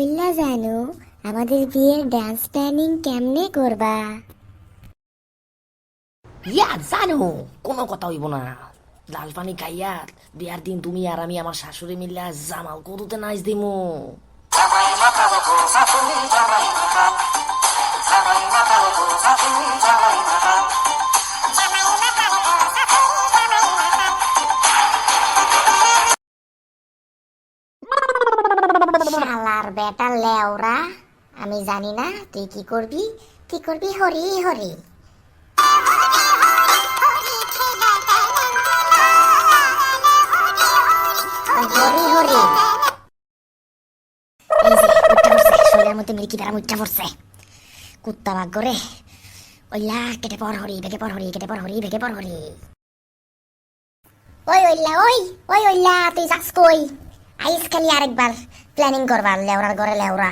মিল্লা জানো আমাদের বিয়ের ডান্স প্ল্যানিং কেমনে করবা? ইয়া জানো কোনো কথা হইব না। লাল পানি খাইয়া বিয়ার দিন তুমি আর আমি আমার শাশুড়ি মিল্লা জামাল কদুতে নাচ দিমু। শালার বেটা লেওরা, আমি জানি না তুই কি করবি। তুই করবি হরি হরি। হরি হরি। এই যে উঠা পড়ছে, শরীরের মধ্যে মিরিকি দ্বারা উঠা পড়ছে। কুত্তা ভাগ করে ওইলা কেটে পর হরি, ভেগে পর হরি, কেটে পর হরি, ভেগে পর হরি। ওই ওইলা, ওই ওই ওইলা, তুই যাস কই? আইস খালি আরেকবার প্ল্যানিং করবার লেওরার ঘরে লেওরা।